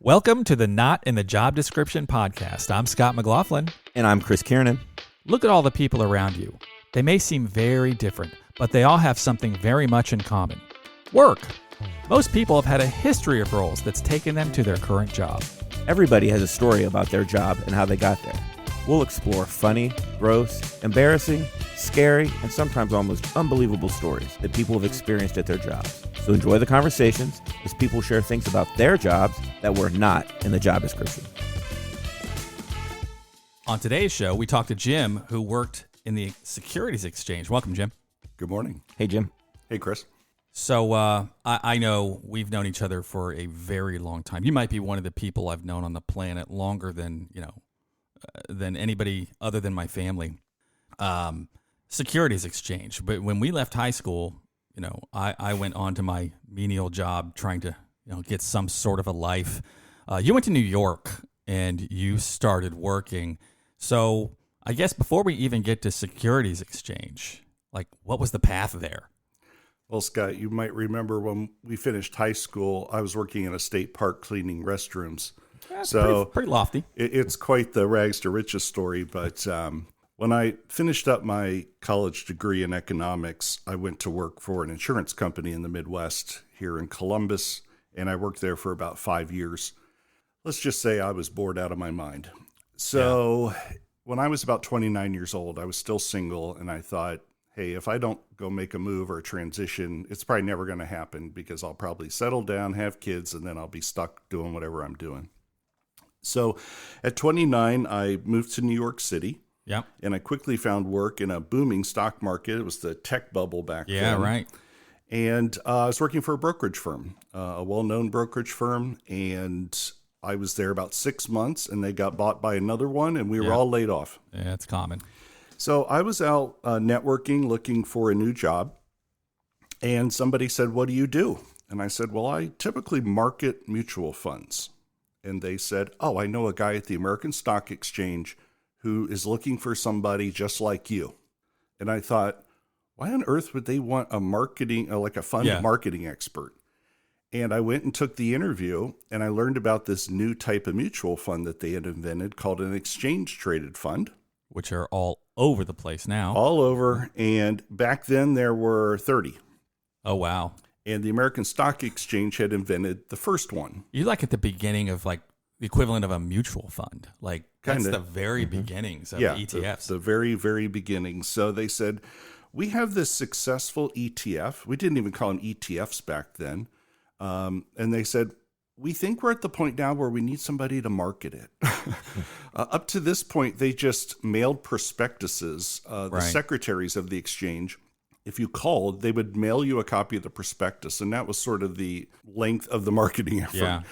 Welcome to the Not in the Job Description podcast. I'm Scott McLaughlin. And I'm Chris Kiernan. Look at all the people around you. They may seem very different, but they all have something very much in common. Work. Most people have had a history of roles that's taken them to their current job. Everybody has a story about their job and how they got there. We'll explore funny, gross, embarrassing, scary, and sometimes almost unbelievable stories that people have experienced at their jobs. So enjoy the conversations as people share things about their jobs that were not in the job description. On today's show, we talked to Jim, who worked in the Securities Exchange. Welcome, Jim. Good morning. Hey, Jim. Hey, Chris. So I know we've known each other for a very long time. You might be one of the people I've known on the planet longer than, than anybody other than my family. Securities Exchange. But when we left high school, I went on to my menial job trying to, get some sort of a life. You went to New York and you started working. So I guess before we even get to Securities Exchange, what was the path there? Well, Scott, you might remember when we finished high school, I was working in a state park cleaning restrooms. That's so pretty lofty. It's quite the rags to riches story. But when I finished up my college degree in economics, I went to work for an insurance company in the Midwest here in Columbus, and I worked there for about 5 years. Let's just say I was bored out of my mind. So when I was about 29 years old, I was still single, and I thought, hey, if I don't go make a move or a transition, it's probably never going to happen because I'll probably settle down, have kids, and then I'll be stuck doing whatever I'm doing. So at 29, I moved to New York City. Yeah. And I quickly found work in a booming stock market. It was the tech bubble back then. Yeah, right. And I was working for a brokerage firm, a well-known brokerage firm. And I was there about 6 months, and they got bought by another one, and we were all laid off. Yeah, it's common. So I was out networking, looking for a new job. And somebody said, "What do you do?" And I said, "Well, I typically market mutual funds." And they said, "Oh, I know a guy at the American Stock Exchange who is looking for somebody just like you." And I thought, why on earth would they want a fund marketing expert? And I went and took the interview, and I learned about this new type of mutual fund that they had invented called an exchange traded fund. Which are all over the place now. All over. And back then there were 30. Oh, wow. And the American Stock Exchange had invented the first one. You at the beginning of the equivalent of a mutual fund. That's Kinda. the very beginnings of ETFs. The very, very beginning. So they said, we have this successful ETF. We didn't even call them ETFs back then. And they said, we think we're at the point now where we need somebody to market it. Up to this point, they just mailed prospectuses. The secretaries of the exchange, if you called, they would mail you a copy of the prospectus, and that was sort of the length of the marketing effort. Yeah.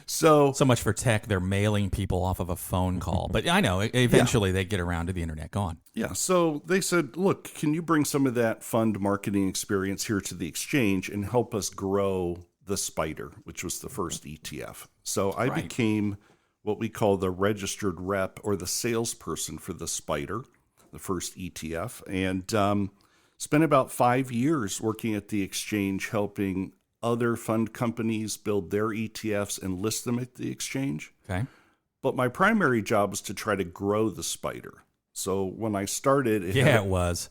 So much for tech. They're mailing people off of a phone call. But I know, eventually they get around to the internet. Go on. Yeah. So they said, look, can you bring some of that fund marketing experience here to the exchange and help us grow the Spider, which was the first ETF. So I became what we call the registered rep or the salesperson for the Spider, the first ETF, and spent about 5 years working at the exchange, helping other fund companies build their ETFs and list them at the exchange. Okay. But my primary job was to try to grow the Spider. So when I started... It was.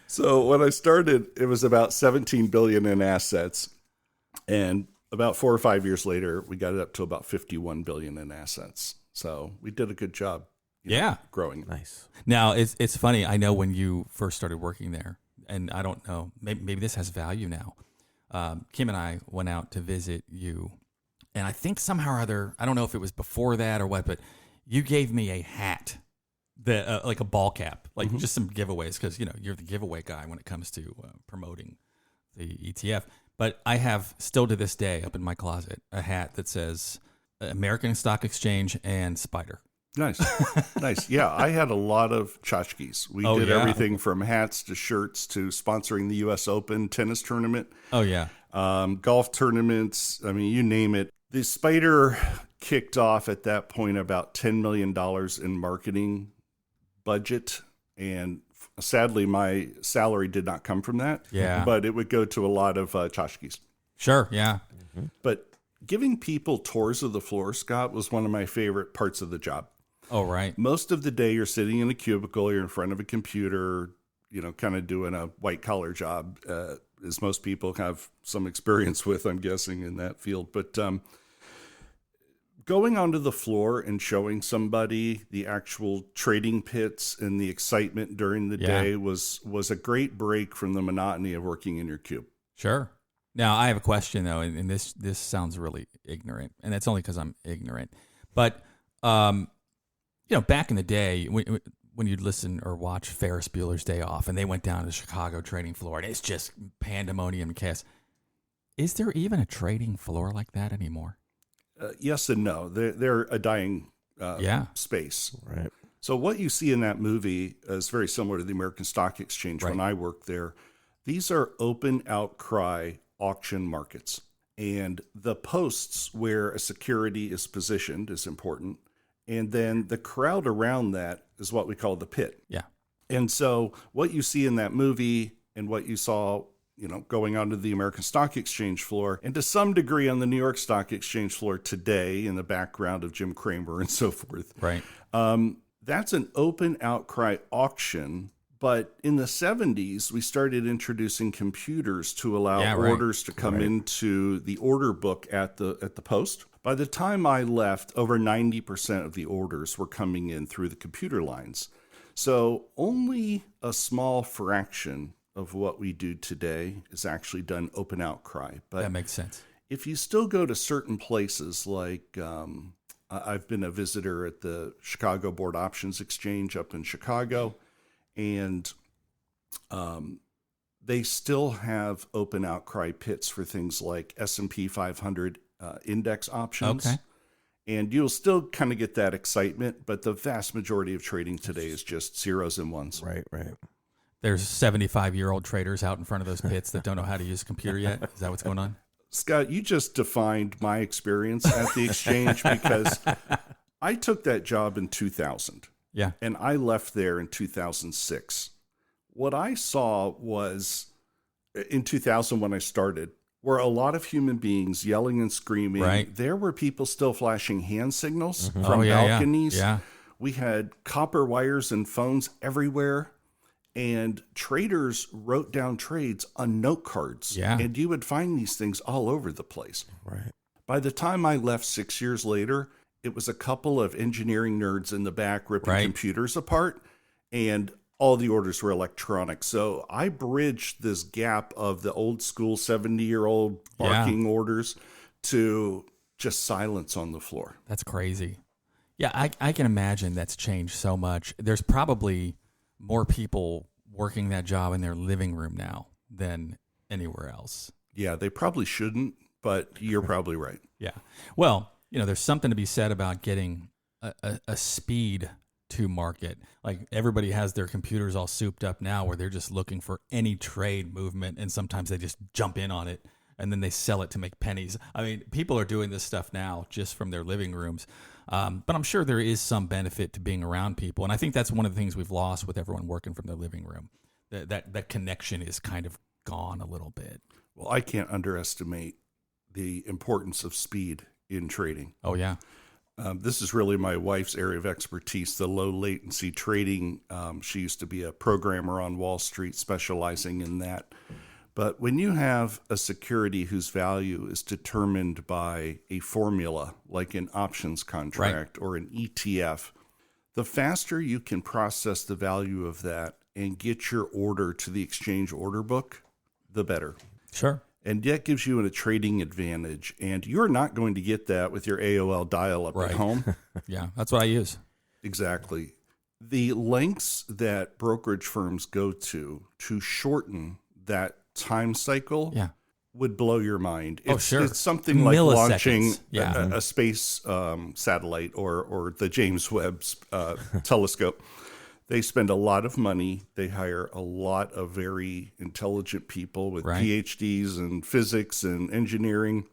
So when I started, it was about $17 billion in assets. And about 4 or 5 years later, we got it up to about $51 billion in assets. So we did a good job. Growing. Nice. Now, it's funny. I know when you first started working there, and I don't know, maybe this has value now. Kim and I went out to visit you, and I think somehow or other, I don't know if it was before that or what, but you gave me a hat, like a ball cap, just some giveaways, because you're the giveaway guy when it comes to promoting the ETF. But I have still to this day up in my closet a hat that says American Stock Exchange and Spider. Nice. Nice. Yeah, I had a lot of tchotchkes. We did everything from hats to shirts to sponsoring the U.S. Open tennis tournament. Oh, yeah. Golf tournaments. I mean, you name it. The Spider kicked off at that point about $10 million in marketing budget. And sadly, my salary did not come from that. Yeah. But it would go to a lot of tchotchkes. Sure. Yeah. But giving people tours of the floor, Scott, was one of my favorite parts of the job. Oh, right. Most of the day you're sitting in a cubicle, you're in front of a computer, kind of doing a white collar job, as most people have some experience with, I'm guessing, in that field. But going onto the floor and showing somebody the actual trading pits and the excitement during the day was a great break from the monotony of working in your cube. Sure. Now, I have a question, though, and this sounds really ignorant, and that's only because I'm ignorant. But, back in the day, when you'd listen or watch Ferris Bueller's Day Off, and they went down to the Chicago trading floor, and it's just pandemonium and chaos. Is there even a trading floor like that anymore? Yes and no. They're a dying space. Right. So what you see in that movie is very similar to the American Stock Exchange when I worked there. These are open outcry auction markets. And the posts where a security is positioned is important. And then the crowd around that is what we call the pit. Yeah. And so what you see in that movie and what you saw, going onto the American Stock Exchange floor, and to some degree on the New York Stock Exchange floor today in the background of Jim Cramer and so forth. Right. That's an open outcry auction. But in the 70s, we started introducing computers to allow orders to come into the order book at the post. By the time I left, over 90% of the orders were coming in through the computer lines. So only a small fraction of what we do today is actually done open outcry. But that makes sense. If you still go to certain places, like I've been a visitor at the Chicago Board Options Exchange up in Chicago, and they still have open outcry pits for things like S&P 500 index options. Okay. And you'll still kind of get that excitement, but the vast majority of trading today is just zeros and ones. Right. There's 75-year-old traders out in front of those pits that don't know how to use a computer yet. Is that what's going on? Scott, you just defined my experience at the exchange because I took that job in 2000. Yeah. And I left there in 2006. What I saw was, in 2000 when I started, were a lot of human beings yelling and screaming. Right. There were people still flashing hand signals from balconies. balconies. We had copper wires and phones everywhere. And traders wrote down trades on note cards. Yeah. And you would find these things all over the place. Right. By the time I left 6 years later, it was a couple of engineering nerds in the back ripping computers apart, and all the orders were electronic. So I bridged this gap of the old school 70-year-old barking orders to just silence on the floor. That's crazy. Yeah, I can imagine that's changed so much. There's probably more people working that job in their living room now than anywhere else. Yeah, they probably shouldn't, but you're probably right. Yeah. Well, there's something to be said about getting a speed to market. Like everybody has their computers all souped up now where they're just looking for any trade movement, and sometimes they just jump in on it and then they sell it to make pennies. I mean, people are doing this stuff now just from their living rooms. But I'm sure there is some benefit to being around people. And I think that's one of the things we've lost with everyone working from their living room. That connection is kind of gone a little bit. Well, I can't underestimate the importance of speed in trading. Oh, yeah. This is really my wife's area of expertise, the low latency trading. She used to be a programmer on Wall Street specializing in that. But when you have a security whose value is determined by a formula, like an options contract or an ETF, the faster you can process the value of that and get your order to the exchange order book, the better. Sure. And that gives you a trading advantage. And you're not going to get that with your AOL dial-up at home. Yeah, that's what I use. Exactly. The lengths that brokerage firms go to shorten that time cycle would blow your mind. Sure. It's something like launching Yeah. a space satellite or the James Webb telescope. They spend a lot of money. They hire a lot of very intelligent people with PhDs in physics and engineering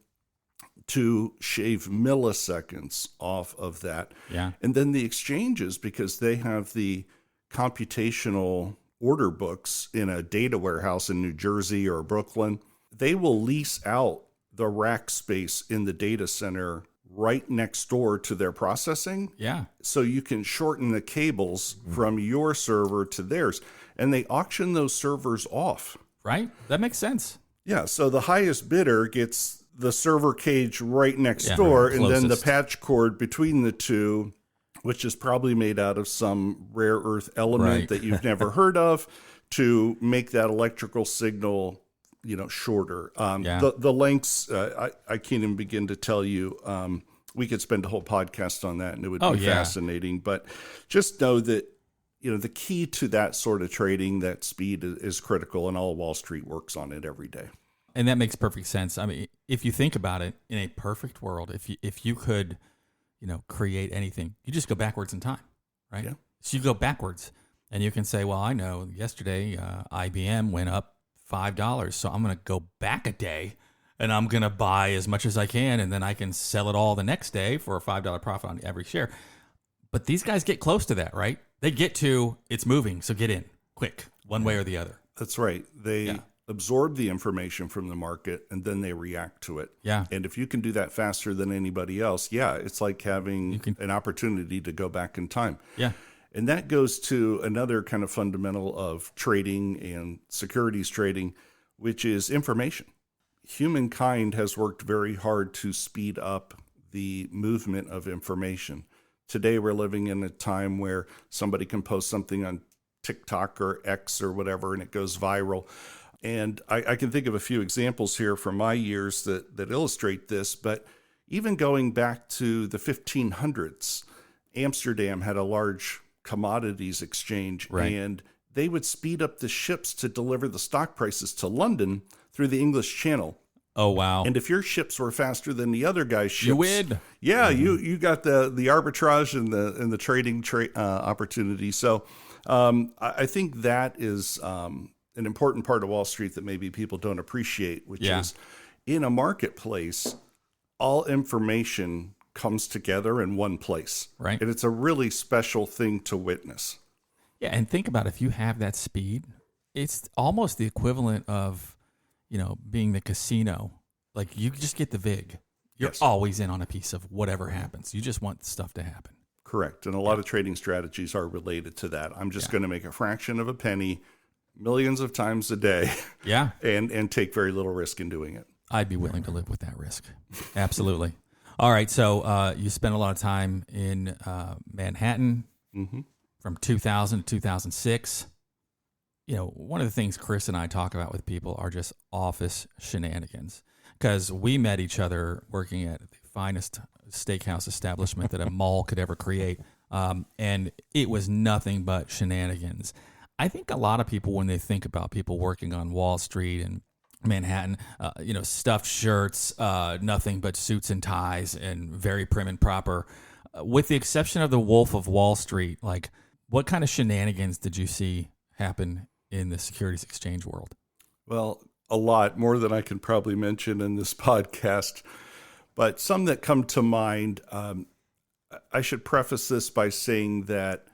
to shave milliseconds off of that. Yeah. And then the exchanges, because they have the computational order books in a data warehouse in New Jersey or Brooklyn, they will lease out the rack space in the data center right next door to their processing. Yeah. So you can shorten the cables from your server to theirs. And they auction those servers off. Right? That makes sense. Yeah. So the highest bidder gets the server cage right next door, and then the closest. patch cord between the two, which is probably made out of some rare earth element Right. that you've never heard of, to make that electrical signal, shorter. The lengths, I can't even begin to tell you. We could spend a whole podcast on that, and it would be fascinating. But just know that, the key to that sort of trading, that speed is critical, and all Wall Street works on it every day. And that makes perfect sense. I mean, if you think about it, in a perfect world, if you could, create anything, you just go backwards in time, right? Yeah. So you go backwards, and you can say, well, I know yesterday IBM went up $5, so I'm going to go back a day, and I'm going to buy as much as I can, and then I can sell it all the next day for a $5 profit on every share. But these guys get close to that, right? They get to, it's moving, so get in quick, one way or the other. That's right. They absorb the information from the market, and then they react to it. Yeah. And if you can do that faster than anybody else, it's like having an opportunity to go back in time. Yeah. And that goes to another kind of fundamental of trading and securities trading, which is information. Humankind has worked very hard to speed up the movement of information. Today, we're living in a time where somebody can post something on TikTok or X or whatever, and it goes viral. And I can think of a few examples here from my years that illustrate this, but even going back to the 1500s, Amsterdam had a large commodities exchange, and they would speed up the ships to deliver the stock prices to London through the English Channel. Oh, wow. And if your ships were faster than the other guy's ships, you win. Yeah, you got the arbitrage and the trading opportunity. So I think that is an important part of Wall Street that maybe people don't appreciate, which is in a marketplace, all information comes together in one place. Right. And it's a really special thing to witness. Yeah, and think about if you have that speed, it's almost the equivalent of, being the casino. Like, you just get the VIG. You're always in on a piece of whatever happens. You just want stuff to happen. Correct. And a lot of trading strategies are related to that. I'm just going to make a fraction of a penny millions of times a day. Yeah. And take very little risk in doing it. I'd be willing to live with that risk. Absolutely. All right. So you spent a lot of time in Manhattan from 2000 to 2006. One of the things Chris and I talk about with people are just office shenanigans, because we met each other working at the finest steakhouse establishment that a mall could ever create. And it was nothing but shenanigans. I think a lot of people, when they think about people working on Wall Street and Manhattan, stuffed shirts, nothing but suits and ties, and very prim and proper. With the exception of the Wolf of Wall Street, like, what kind of shenanigans did you see happen in the Securities Exchange world? Well, a lot more than I can probably mention in this podcast, but some that come to mind. I should preface this by saying that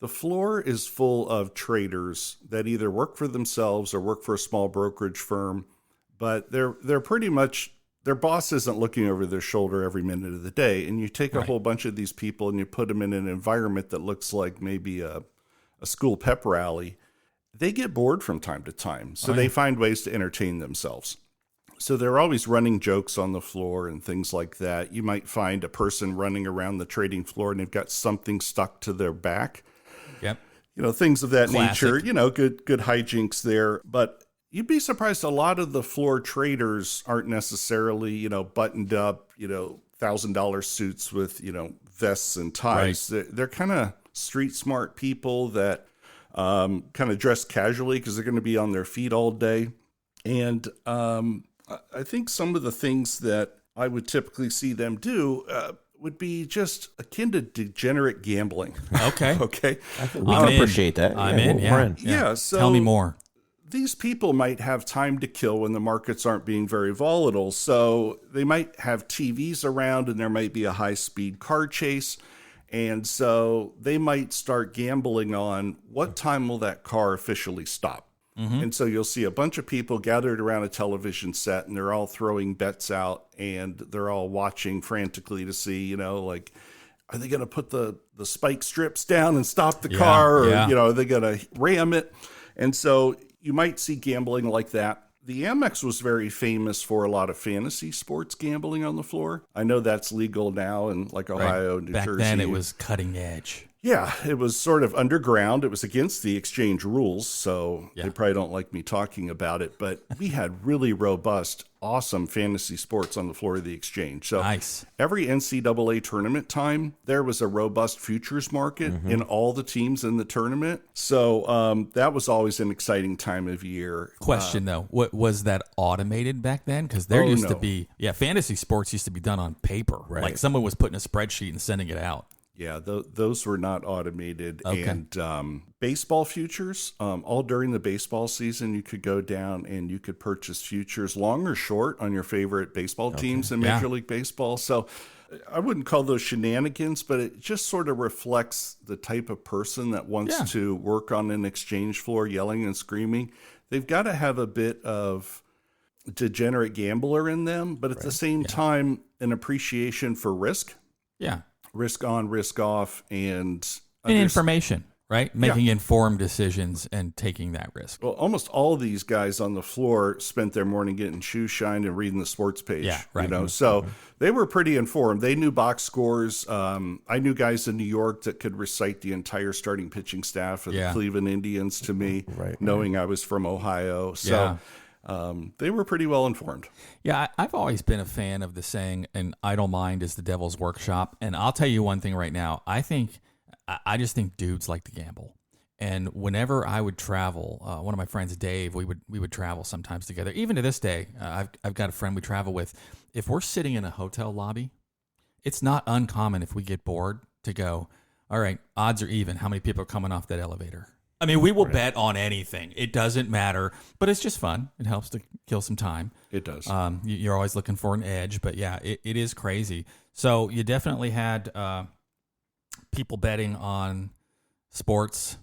the floor is full of traders that either work for themselves or work for a small brokerage firm, but they're pretty much, their boss isn't looking over their shoulder every minute of the day. And you take a whole bunch of these people and you put them in an environment that looks like maybe a school pep rally. They get bored from time to time, so they find ways to entertain themselves. So they're always running jokes on the floor and things like that. You might find a person running around the trading floor and they've got something stuck to their back. Yep. Things of that Classic. nature, good hijinks there. But you'd be surprised, a lot of the floor traders aren't necessarily, buttoned up, $1,000 suits with, vests and ties. Right. They're kind of street smart people that kind of dress casually because they're going to be on their feet all day. And I think some of the things that I would typically see them do would be just akin to degenerate gambling. Okay. Okay. We can appreciate that. I'm in. We're in. Yeah. So Tell me more. These people might have time to kill when the markets aren't being very volatile. So they might have TVs around and there might be a high-speed car chase. And so they might start gambling on what time will that car officially stop. And so you'll see a bunch of people gathered around a television set, and they're all throwing bets out, and they're all watching frantically to see, like, are they going to put the spike strips down and stop the car, or, are they going to ram it? And so you might see gambling like that. The Amex was very famous for a lot of fantasy sports gambling on the floor. I know that's legal now in like Ohio, New Jersey. Back then it was cutting edge. Yeah, it was sort of underground. It was against the exchange rules, so they probably don't like me talking about it. But we had really robust, awesome fantasy sports on the floor of the exchange. So nice. Every NCAA tournament time, there was a robust futures market in all the teams in the tournament. So that was always an exciting time of year. Question, though, what was that automated back then? Because there used to be, fantasy sports used to be done on paper. Right. Like someone was putting a spreadsheet and sending it out. Yeah, those were not automated. Okay. And baseball futures, all during the baseball season, you could go down and you could purchase futures, long or short, on your favorite baseball teams in Major League Baseball. So I wouldn't call those shenanigans, but it just sort of reflects the type of person that wants to work on an exchange floor yelling and screaming. They've got to have a bit of degenerate gambler in them, but at the same time, an appreciation for risk. Yeah. Risk on, risk off, and information, right? Making informed decisions and taking that risk. Well, almost all of these guys on the floor spent their morning getting shoe shined and reading the sports page. Yeah, right. So they were pretty informed. They knew box scores. I knew guys in New York that could recite the entire starting pitching staff of the Cleveland Indians to me, knowing I was from Ohio. So they were pretty well informed. Yeah, I've always been a fan of the saying, an idle mind is the devil's workshop. And I'll tell you one thing right now. I just think dudes like to gamble. And whenever I would travel, one of my friends, Dave, we would travel sometimes together. Even to this day, I've got a friend we travel with. If we're sitting in a hotel lobby, it's not uncommon if we get bored to go, all right, odds are even. How many people are coming off that elevator? I mean, we will bet on anything. It doesn't matter, but it's just fun. It helps to kill some time. It does. You're always looking for an edge, but yeah, it is crazy. So you definitely had people betting on sports,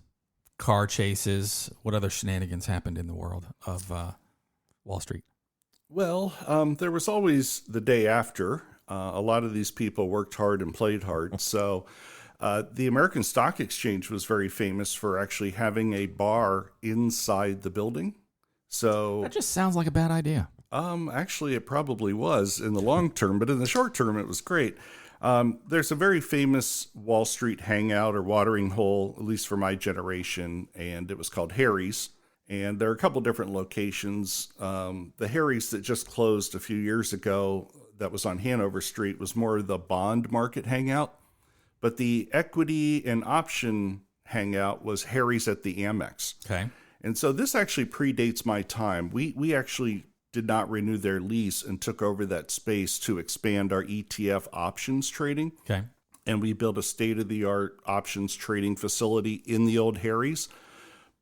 car chases. What other shenanigans happened in the world of Wall Street? Well, there was always the day after. A lot of these people worked hard and played hard. So the American Stock Exchange was very famous for actually having a bar inside the building. So that just sounds like a bad idea. Actually, it probably was in the long term, but in the short term, it was great. There's a very famous Wall Street hangout or watering hole, at least for my generation, and it was called Harry's. And there are a couple different locations. The Harry's that just closed a few years ago that was on Hanover Street was more the bond market hangout. But the equity and option hangout was Harry's at the Amex. Okay. And so this actually predates my time. We actually did not renew their lease and took over that space to expand our ETF options trading. Okay. And we built a state-of-the-art options trading facility in the old Harry's.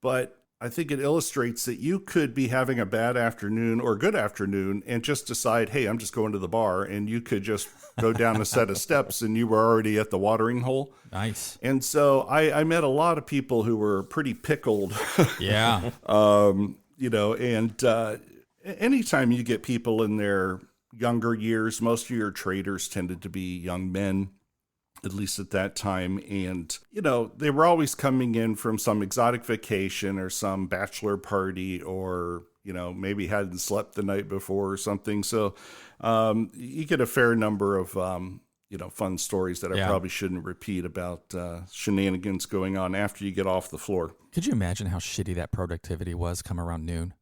But I think it illustrates that you could be having a bad afternoon or good afternoon and just decide, hey, I'm just going to the bar, and you could just go down a set of steps and you were already at the watering hole. Nice. And so I met a lot of people who were pretty pickled. Yeah. Anytime you get people in their younger years, most of your traders tended to be young men, at least at that time. And, they were always coming in from some exotic vacation or some bachelor party or, maybe hadn't slept the night before or something. So you get a fair number of, fun stories that I probably shouldn't repeat about shenanigans going on after you get off the floor. Could you imagine how shitty that productivity was come around noon?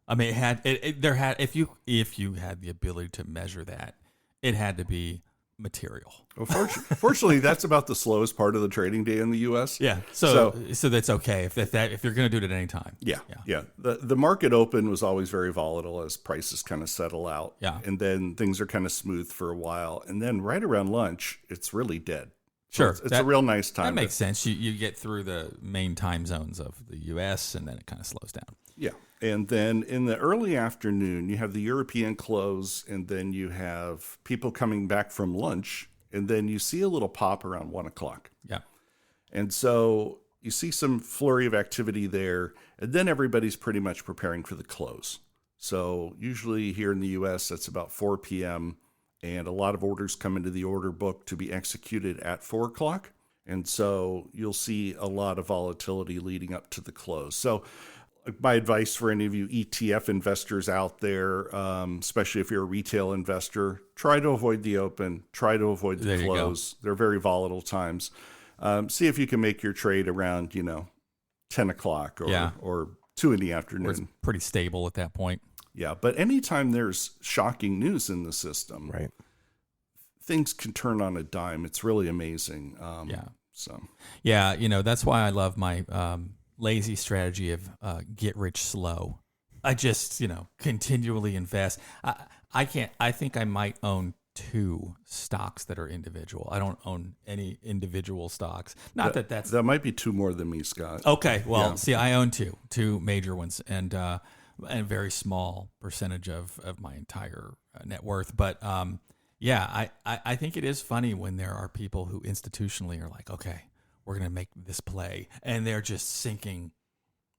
I mean, if you had the ability to measure that, it had to be material. Well, fortunately, that's about the slowest part of the trading day in the U.S. Yeah, so that's okay if you're going to do it at any time. Yeah. The market open was always very volatile as prices kind of settle out. Yeah, and then things are kind of smooth for a while, and then right around lunch, it's really dead. Sure, it's a real nice time. That makes sense. You get through the main time zones of the U.S. and then it kind of slows down. Yeah. And then in the early afternoon, you have the European close, and then you have people coming back from lunch, and then you see a little pop around 1 o'clock. Yeah. And so, you see some flurry of activity there, and then everybody's pretty much preparing for the close. So usually here in the U.S., that's about 4 p.m., and a lot of orders come into the order book to be executed at 4 o'clock. And so you'll see a lot of volatility leading up to the close. So my advice for any of you ETF investors out there, especially if you're a retail investor, try to avoid the open, try to avoid the close. They're very volatile times. See if you can make your trade around, 10 o'clock or 2 in the afternoon. It's pretty stable at that point. Yeah, but anytime there's shocking news in the system, Right. things can turn on a dime. It's really amazing. That's why I love my lazy strategy of get rich slow. I just, continually invest. I think I might own 2 stocks that are individual. I don't own any individual stocks. That might be 2 more than me, Scott. Okay, well, see, I own 2 major ones, and a very small percentage of my entire net worth. But I think it is funny when there are people who institutionally are like, okay, we're going to make this play, and they're just sinking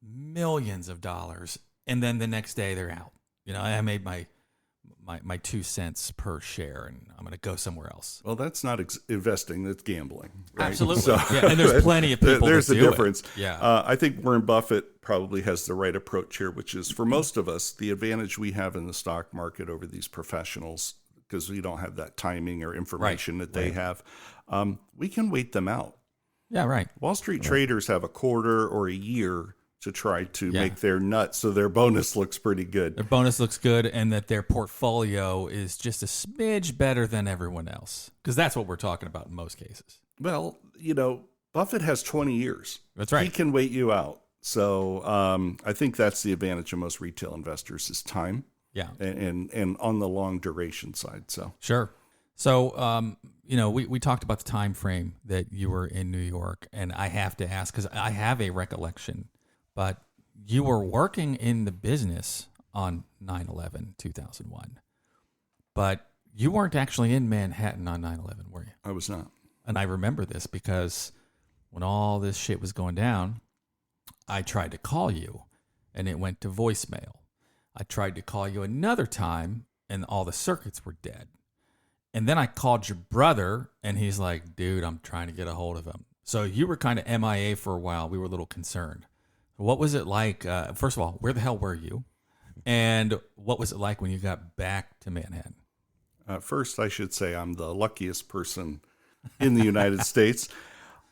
millions of dollars, and then the next day they're out. I made my 2 cents per share, and I'm going to go somewhere else. Well, that's not investing; that's gambling. Right? Absolutely, and there's plenty of people. There's that a do difference. It. Yeah, I think Warren Buffett probably has the right approach here, which is for most of us, the advantage we have in the stock market over these professionals, because we don't have that timing or information that they have. We can wait them out. Yeah, right. Wall Street traders have a quarter or a year to try to make their nut so their bonus looks pretty good. Their bonus looks good, and that their portfolio is just a smidge better than everyone else, because that's what we're talking about in most cases. Well, Buffett has 20 years. That's right. He can wait you out. So I think that's the advantage of most retail investors is time. Yeah. And on the long duration side. So sure. So, we talked about the time frame that you were in New York, and I have to ask, because I have a recollection, but you were working in the business on 9/11/2001, but you weren't actually in Manhattan on 9/11, were you? I was not. And I remember this because when all this shit was going down, I tried to call you, and it went to voicemail. I tried to call you another time, and all the circuits were dead. And then I called your brother, and he's like, dude, I'm trying to get a hold of him. So you were kind of MIA for a while. We were a little concerned. What was it like? First of all, where the hell were you? And what was it like when you got back to Manhattan? First, I should say I'm the luckiest person in the United States.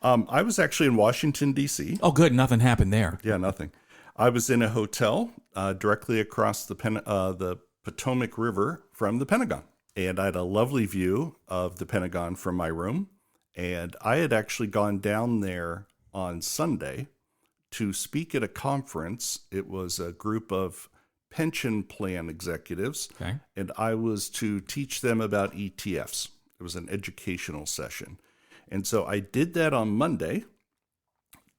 I was actually in Washington, D.C. Oh, good. Nothing happened there. Yeah, nothing. I was in a hotel directly across the Potomac River from the Pentagon. And I had a lovely view of the Pentagon from my room. And I had actually gone down there on Sunday to speak at a conference. It was a group of pension plan executives. Okay. And I was to teach them about ETFs. It was an educational session. And so I did that on Monday.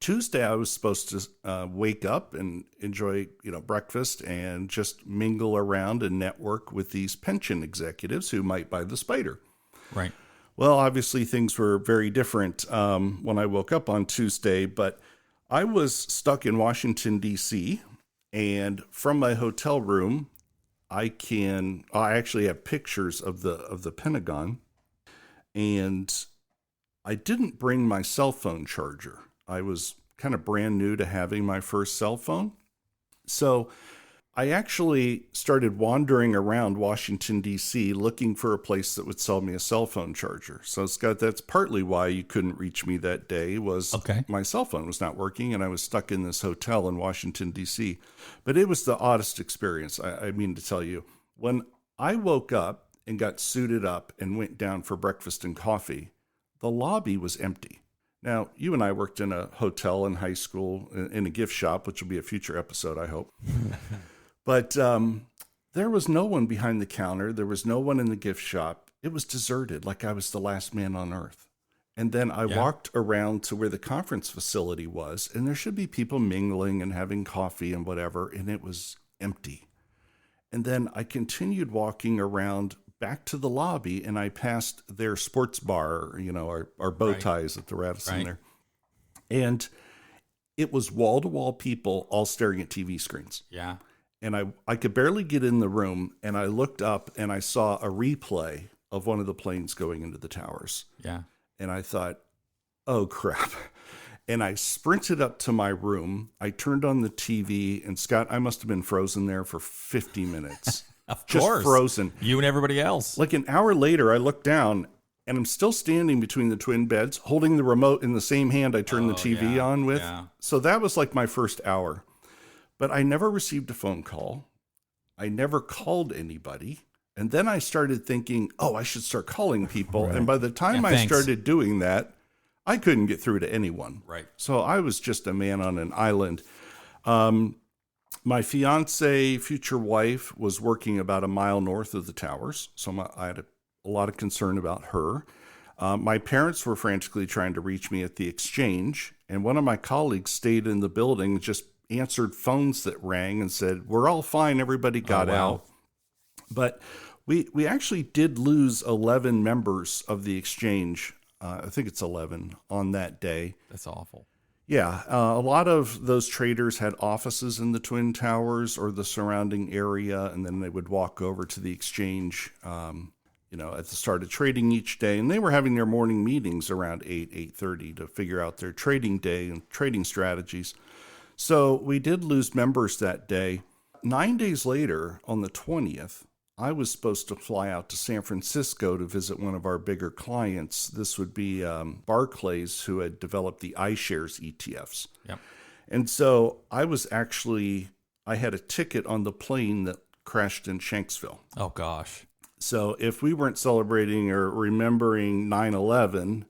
Tuesday, I was supposed to wake up and enjoy, breakfast and just mingle around and network with these pension executives who might buy the Spider. Right. Well, obviously, things were very different when I woke up on Tuesday, but I was stuck in Washington, D.C., and from my hotel room, I actually have pictures of the Pentagon, and I didn't bring my cell phone charger. I was kind of brand new to having my first cell phone. So I actually started wandering around Washington, D.C., looking for a place that would sell me a cell phone charger. So, Scott, that's partly why you couldn't reach me that day was my cell phone was not working, and I was stuck in this hotel in Washington, D.C. But it was the oddest experience, I mean to tell you. When I woke up and got suited up and went down for breakfast and coffee, the lobby was empty. Now, you and I worked in a hotel in high school in a gift shop, which will be a future episode, I hope. But there was no one behind the counter. There was no one in the gift shop. It was deserted, like I was the last man on earth. And then I walked around to where the conference facility was, and there should be people mingling and having coffee and whatever, and it was empty. And then I continued walking around back to the lobby, and I passed their sports bar, our bow ties at the Radisson there. And It was wall-to-wall people all staring at TV screens. Yeah. And I could barely get in the room, and I looked up and I saw a replay of one of the planes going into the towers. Yeah. And I thought, oh, crap. And I sprinted up to my room. I turned on the TV, and Scott, I must have been frozen there for 50 minutes. Of Just course. frozen. You and everybody else. Like an hour later, I looked down, and I'm still standing between the twin beds, holding the remote in the same hand I turned the TV on with. Yeah. So that was like my first hour. But I never received a phone call. I never called anybody. And then I started thinking, oh, I should start calling people. Right. And by the time I started doing that, I couldn't get through to anyone. Right. So I was just a man on an island. My fiance, future wife, was working about a mile north of the towers. So I had a lot of concern about her. My parents were frantically trying to reach me at the exchange. And one of my colleagues stayed in the building and just answered phones that rang and said, we're all fine. Everybody got out. But we actually did lose 11 members of the exchange. I think it's 11 on that day. That's awful. Yeah. A lot of those traders had offices in the Twin Towers or the surrounding area, and then they would walk over to the exchange, at the start of trading each day. And they were having their morning meetings around 8:30 to figure out their trading day and trading strategies. So we did lose members that day. 9 days later, on the 20th, I was supposed to fly out to San Francisco to visit one of our bigger clients. This would be Barclays, who had developed the iShares ETFs. Yep. And so I had a ticket on the plane that crashed in Shanksville. Oh, gosh. So if we weren't celebrating or remembering 9/11,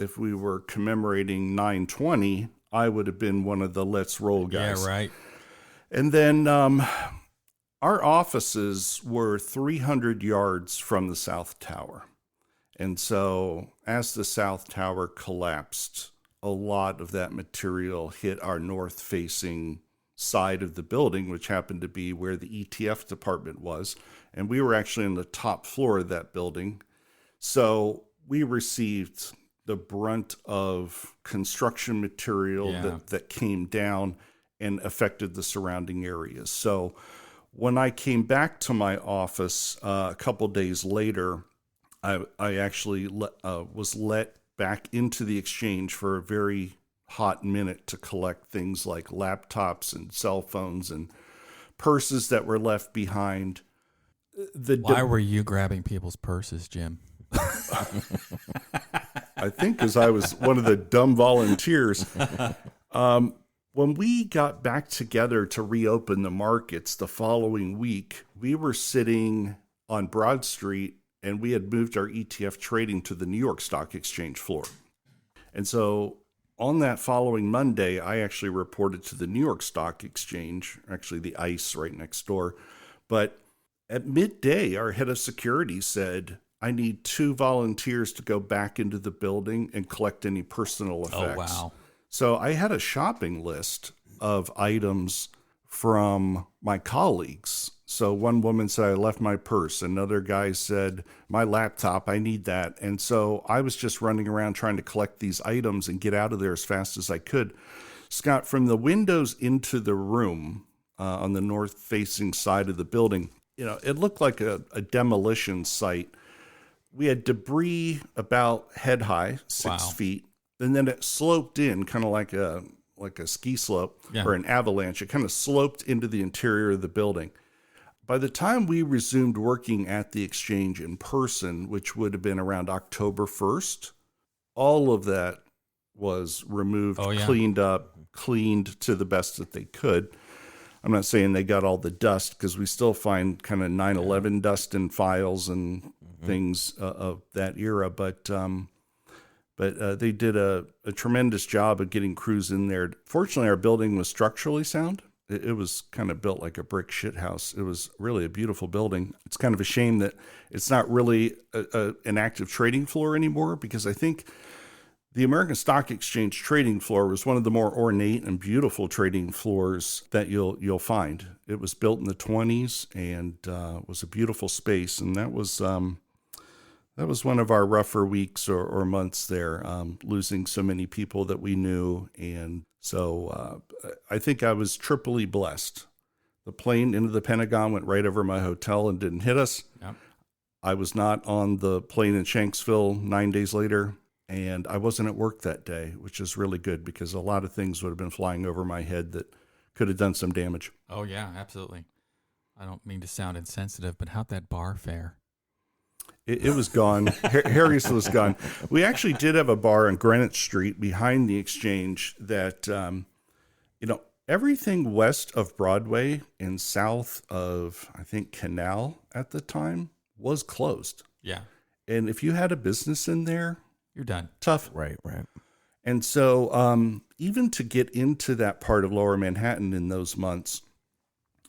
if we were commemorating 9/20, I would have been one of the let's roll guys. Yeah, right. And then our offices were 300 yards from the South Tower. And so as the South Tower collapsed, a lot of that material hit our north-facing side of the building, which happened to be where the ETF department was. And we were actually on the top floor of that building. So we received the brunt of construction material that came down and affected the surrounding areas. So when I came back to my office a couple days later, I actually was let back into the exchange for a very hot minute to collect things like laptops and cell phones and purses that were left behind. Why were you grabbing people's purses, Jim? I think because I was one of the dumb volunteers. When we got back together to reopen the markets the following week, we were sitting on Broad Street and we had moved our ETF trading to the New York Stock Exchange floor. And so on that following Monday, I actually reported to the New York Stock Exchange, actually the ICE right next door. But at midday, our head of security said, I need 2 volunteers to go back into the building and collect any personal effects. Oh, wow. So I had a shopping list of items from my colleagues. So one woman said, I left my purse. Another guy said, my laptop, I need that. And so I was just running around trying to collect these items and get out of there as fast as I could. Scott, from the windows into the room on the north-facing side of the building, it looked like a demolition site. We had debris about head high, 6 feet. And then it sloped in kind of like a ski slope or an avalanche. It kind of sloped into the interior of the building. By the time we resumed working at the exchange in person, which would have been around October 1st, all of that was removed, cleaned up, cleaned to the best that they could. I'm not saying they got all the dust because we still find kind of 9/11 dust in files and things of that era, but they did a tremendous job of getting crews in there. Fortunately, our building was structurally sound. It was kind of built like a brick shit house. It was really a beautiful building. It's kind of a shame that it's not really an active trading floor anymore, because I think the American Stock Exchange trading floor was one of the more ornate and beautiful trading floors that you'll find. It was built in the 1920s and was a beautiful space, and that was That was one of our rougher weeks or months there, losing so many people that we knew. And so I think I was triply blessed. The plane into the Pentagon went right over my hotel and didn't hit us. Yep. I was not on the plane in Shanksville 9 days later, and I wasn't at work that day, which is really good because a lot of things would have been flying over my head that could have done some damage. Oh, yeah, absolutely. I don't mean to sound insensitive, but how'd that bar fare? It was gone. Harry's was gone. We actually did have a bar on Greenwich Street behind the Exchange that, everything west of Broadway and south of, I think, Canal at the time was closed. Yeah. And if you had a business in there, You're done. tough. Right. And so even to get into that part of Lower Manhattan in those months,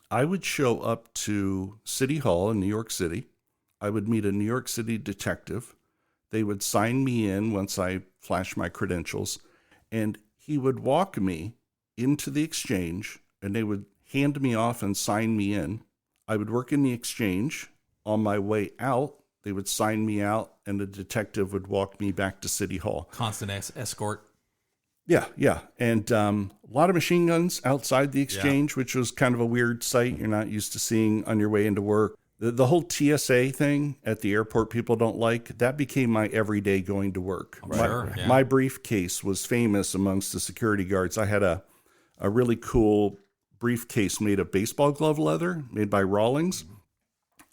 I would show up to City Hall in New York City. I would meet a New York City detective. They would sign me in once I flashed my credentials, and he would walk me into the Exchange, and they would hand me off and sign me in. I would work in the Exchange. On my way out, they would sign me out, and the detective would walk me back to City Hall. Constant escort. Yeah. And a lot of machine guns outside the Exchange, which was kind of a weird sight you're not used to seeing on your way into work. The whole TSA thing at the airport people don't like, that became my everyday going to work. My briefcase was famous amongst the security guards. I had a really cool briefcase made of baseball glove leather, made by Rawlings.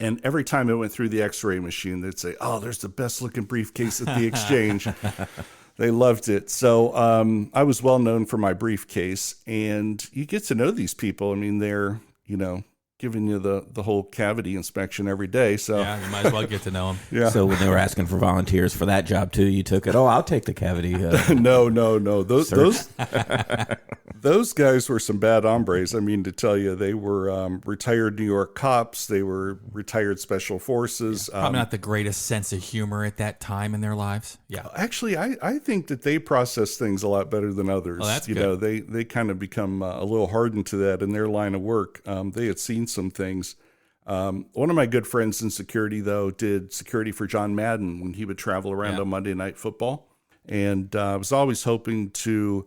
And every time I went through the x-ray machine, they'd say, "Oh, there's the best looking briefcase at the Exchange." They loved it. So I was well known for my briefcase. And you get to know these people. I mean, they're, giving you the whole cavity inspection every day. So Yeah, you might as well get to know them. yeah. So when they were asking for volunteers for that job too, you took it. Oh, I'll take the cavity. No. Those guys were some bad hombres. I mean, to tell you, they were retired New York cops. They were retired special forces. Probably not the greatest sense of humor at that time in their lives. Yeah. Actually, I think that they process things a lot better than others. Oh, that's good. good. They kind of become a little hardened to that in their line of work. They had seen some things. One of my good friends in security, though, did security for John Madden when he would travel around on Monday Night Football. And I was always hoping to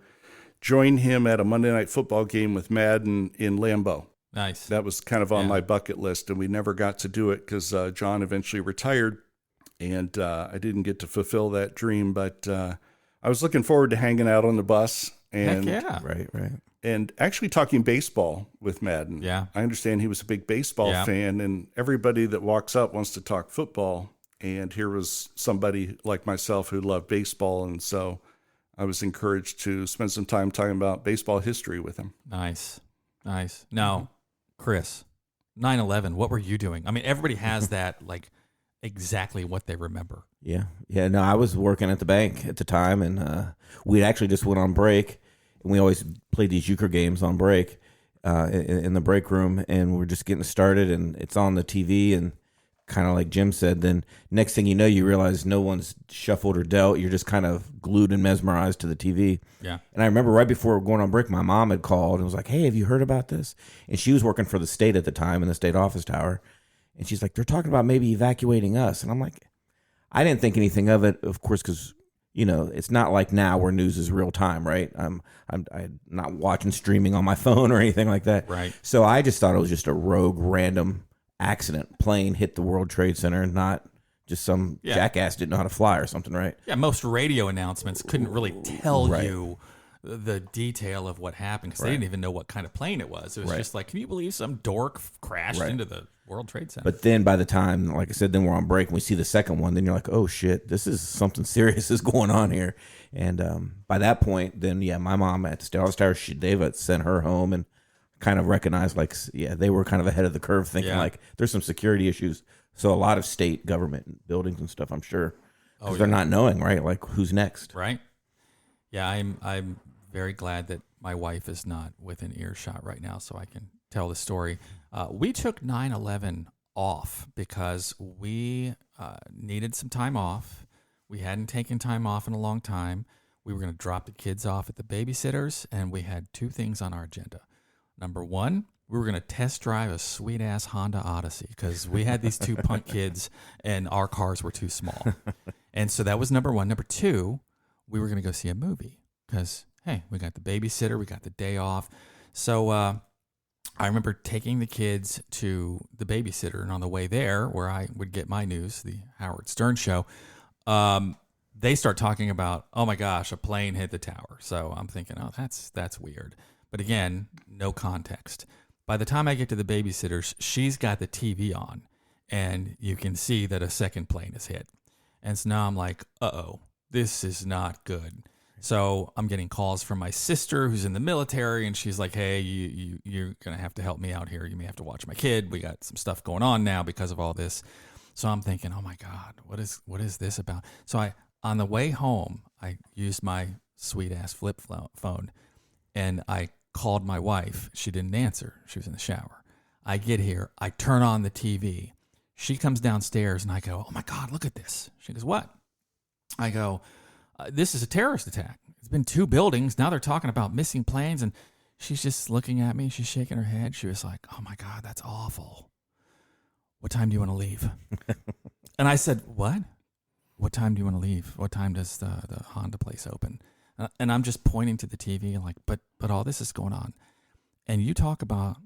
join him at a Monday Night Football game with Madden in Lambeau. Nice. That was kind of on my bucket list, and we never got to do it because John eventually retired, and I didn't get to fulfill that dream. But I was looking forward to hanging out on the bus. And, Heck yeah. Right. and actually talking baseball with Madden. Yeah. I understand he was a big baseball fan, and everybody that walks up wants to talk football. And here was somebody like myself who loved baseball, and so I was encouraged to spend some time talking about baseball history with him. Nice. Now, Chris, 9/11, what were you doing? I mean, everybody has that, like, exactly what they remember. Yeah. No, I was working at the bank at the time, and we actually just went on break, and we always played these euchre games on break in the break room, and we're just getting started, and it's on the TV, and kind of like Jim said, then next thing you know, you realize no one's shuffled or dealt. You're just kind of glued and mesmerized to the TV. Yeah. And I remember right before going on break, my mom had called and was like, "Hey, have you heard about this?" And she was working for the state at the time in the state office tower. And she's like, "They're talking about maybe evacuating us." And I'm like, I didn't think anything of it, of course, because, it's not like now where news is real time, right? I'm not watching streaming on my phone or anything like that. Right. So I just thought it was just a rogue, random accident. Plane hit the World Trade Center, not just some jackass didn't know how to fly or something, right? Yeah, most radio announcements couldn't really tell you the detail of what happened because they didn't even know what kind of plane it was. It was just like, can you believe some dork crashed into the World Trade Center? But then by the time, like I said, then we're on break and we see the second one, then you're like, oh shit, this is something serious is going on here. And by that point, then my mom at the State Office Tower, they've sent her home and kind of recognized they were kind of ahead of the curve, thinking like there's some security issues. So a lot of state government buildings and stuff, I'm sure, because they're not knowing, right? Like who's next, right? Yeah, I'm very glad that my wife is not within earshot right now, so I can tell the story. We took 9/11 off because we needed some time off. We hadn't taken time off in a long time. We were going to drop the kids off at the babysitters, and we had two things on our agenda. Number one, we were going to test drive a sweet ass Honda Odyssey because we had these two punk kids and our cars were too small. And so that was number one. Number two, we were going to go see a movie because, hey, we got the babysitter, we got the day off. So I remember taking the kids to the babysitter, and on the way there, where I would get my news, the Howard Stern show, they start talking about, oh my gosh, a plane hit the tower. So I'm thinking, oh, that's weird. But again, no context. By the time I get to the babysitters, she's got the TV on, and you can see that a second plane is hit. And so now I'm like, uh-oh, this is not good. So I'm getting calls from my sister who's in the military, and she's like, hey, you're going to have to help me out here. You may have to watch my kid. We got some stuff going on now because of all this. So I'm thinking, oh my God, what is this about? So on the way home, I used my sweet-ass flip phone, and I called my wife. She didn't answer. She was in the shower. I get here. I turn on the TV. She comes downstairs, and I go, oh, my God, look at this. She goes, what? I go, this is a terrorist attack. It's been 2 buildings. Now they're talking about missing planes, and she's just looking at me. She's shaking her head. She was like, oh, my God, that's awful. What time do you want to leave? And I said, what? What time do you want to leave? What time does the Honda place open? And I'm just pointing to the TV like, but all this is going on. And you talk about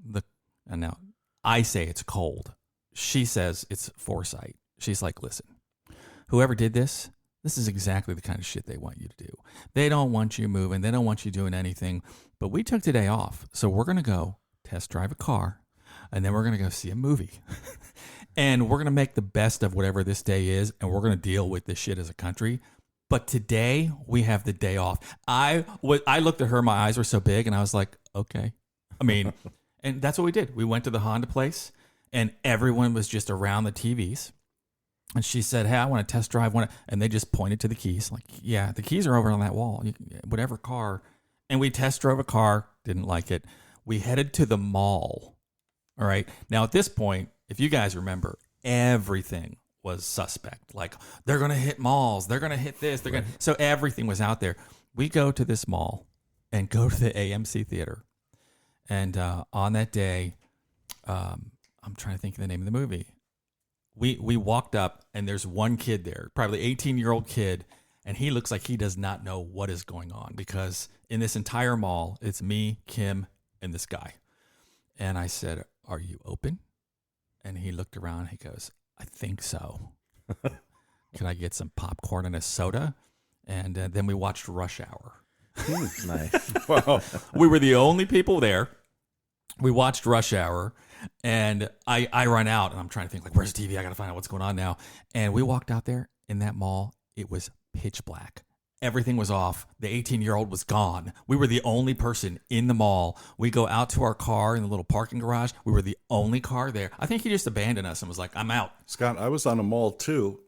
and now I say it's cold. She says it's foresight. She's like, listen, whoever did this is exactly the kind of shit they want you to do. They don't want you moving. They don't want you doing anything. But we took today off. So we're going to go test drive a car, and then we're going to go see a movie. And we're going to make the best of whatever this day is, and we're going to deal with this shit as a country. But today, we have the day off. I looked at her, my eyes were so big, and I was like, okay. I mean, and that's what we did. We went to the Honda place, and everyone was just around the TVs. And she said, hey, I want to test drive one. And they just pointed to the keys. Like, yeah, the keys are over on that wall. Whatever car. And we test drove a car. Didn't like it. We headed to the mall. All right. Now, at this point, if you guys remember, everything was suspect. Like, they're going to hit malls. They're going to hit this. They're going to. So everything was out there. We go to this mall and go to the AMC theater. And on that day, I'm trying to think of the name of the movie. We walked up, and there's one kid there, probably 18-year-old kid, and he looks like he does not know what is going on because in this entire mall, it's me, Kim, and this guy. And I said, are you open? And he looked around. He goes, I think so. Can I get some popcorn and a soda? And then we watched Rush Hour. Nice. Wow. We were the only people there. We watched Rush Hour. And I run out, and I'm trying to think, like, where's the TV? I got to find out what's going on now. And we walked out there in that mall. It was pitch black. Everything was off. The 18-year-old was gone. We were the only person in the mall. We go out to our car in the little parking garage. We were the only car there. I think he just abandoned us and was like, I'm out. Scott, I was on a mall too.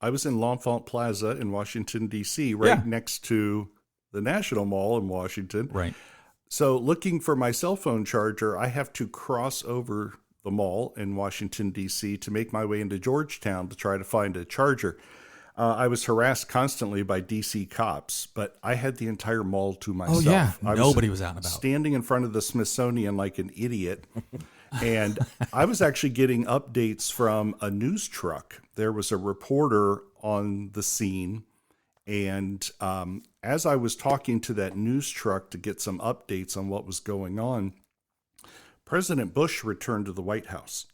I was in L'Enfant Plaza in Washington, D.C., right next to the National Mall in Washington. Right. So looking for my cell phone charger, I have to cross over the mall in Washington, D.C. to make my way into Georgetown to try to find a charger. I was harassed constantly by D.C. cops, but I had the entire mall to myself. Oh, yeah. Nobody was out and about. Standing in front of the Smithsonian like an idiot. And I was actually getting updates from a news truck. There was a reporter on the scene. And as I was talking to that news truck to get some updates on what was going on, President Bush returned to the White House.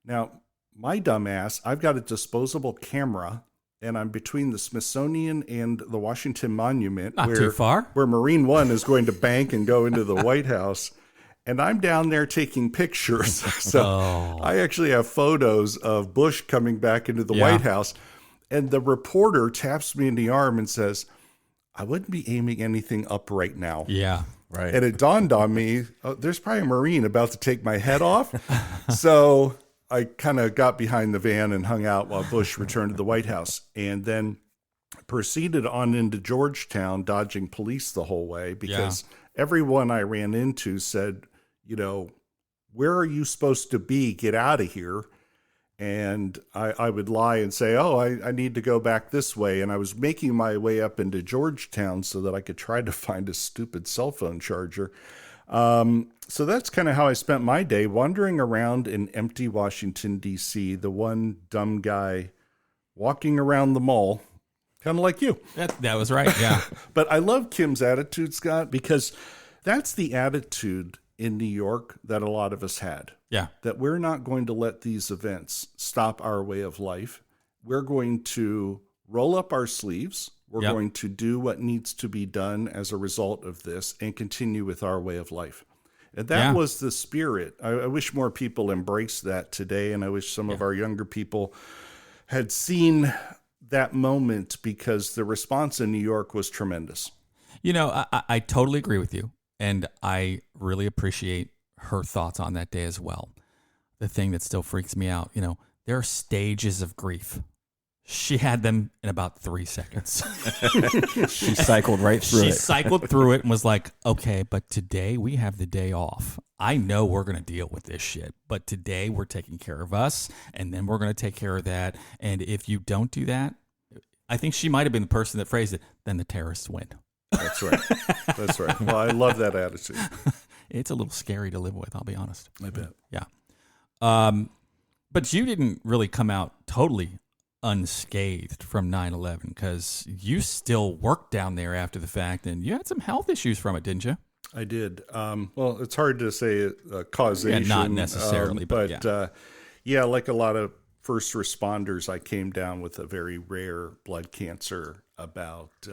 Now, my dumbass, I've got a disposable camera, and I'm between the Smithsonian and the Washington Monument. Not too far. Where Marine One is going to bank and go into the White House. And I'm down there taking pictures. So I actually have photos of Bush coming back into the White House. And the reporter taps me in the arm and says, I wouldn't be aiming anything up right now. Yeah, right. And it dawned on me, there's probably a Marine about to take my head off. So I kind of got behind the van and hung out while Bush returned to the White House. And then proceeded on into Georgetown, dodging police the whole way because everyone I ran into said, you know, where are you supposed to be? Get out of here. And I would lie and say, oh, I need to go back this way. And I was making my way up into Georgetown so that I could try to find a stupid cell phone charger. So that's kind of how I spent my day, wandering around in empty Washington, D.C., the one dumb guy walking around the mall, kind of like you. That was right. Yeah. But I love Kim's attitude, Scott, because that's the attitude in New York that a lot of us had. Yeah. That we're not going to let these events stop our way of life. We're going to roll up our sleeves. We're Yep. going to do what needs to be done as a result of this and continue with our way of life. And that was the spirit. I wish more people embraced that today. And I wish some of our younger people had seen that moment, because the response in New York was tremendous. You know, I totally agree with you. And I really appreciate her thoughts on that day as well. The thing that still freaks me out, you know, there are stages of grief. She had them in about 3 seconds. She cycled right through She it. cycled through it and was like, okay, but today we have the day off. I know we're going to deal with this shit, but today we're taking care of us, and then we're going to take care of that. And if you don't do that, I think she might have been the person that phrased it, then the terrorists win. That's right. That's right. Well, I love that attitude. It's a little scary to live with, I'll be honest. I bet. Yeah. But you didn't really come out totally unscathed from 9/11, because you still worked down there after the fact, and you had some health issues from it, didn't you? I did. Well, it's hard to say causation. Yeah, not necessarily, but yeah, like a lot of first responders, I came down with a very rare blood cancer about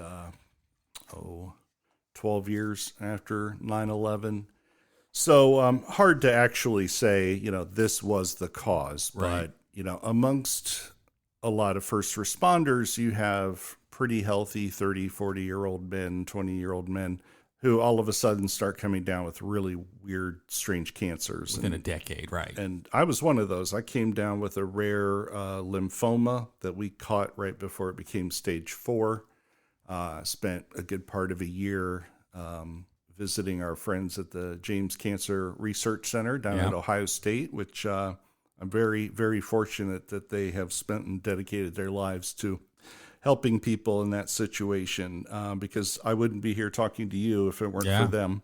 12 years after 9/11. So hard to actually say, you know, this was the cause. Right. But, you know, amongst a lot of first responders, you have pretty healthy 30, 40-year-old men, 20-year-old men who all of a sudden start coming down with really weird, strange cancers. Within a decade, right. And I was one of those. I came down with a rare lymphoma that we caught right before it became stage 4. Spent a good part of a year visiting our friends at the James Cancer Research Center down at Ohio State, which I'm very, very fortunate that they have spent and dedicated their lives to helping people in that situation, because I wouldn't be here talking to you if it weren't for them.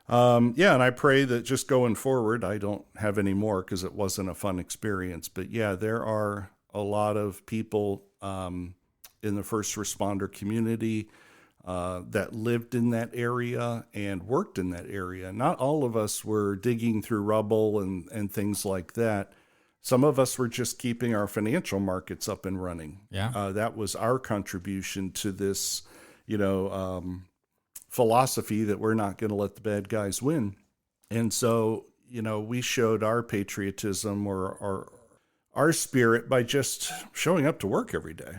And I pray that just going forward, I don't have any more, because it wasn't a fun experience. But yeah, there are a lot of people in the first responder community that lived in that area and worked in that area. Not all of us were digging through rubble and things like that. Some of us were just keeping our financial markets up and running. Yeah. That was our contribution to this, philosophy that we're not going to let the bad guys win. And so, we showed our patriotism or our spirit by just showing up to work every day.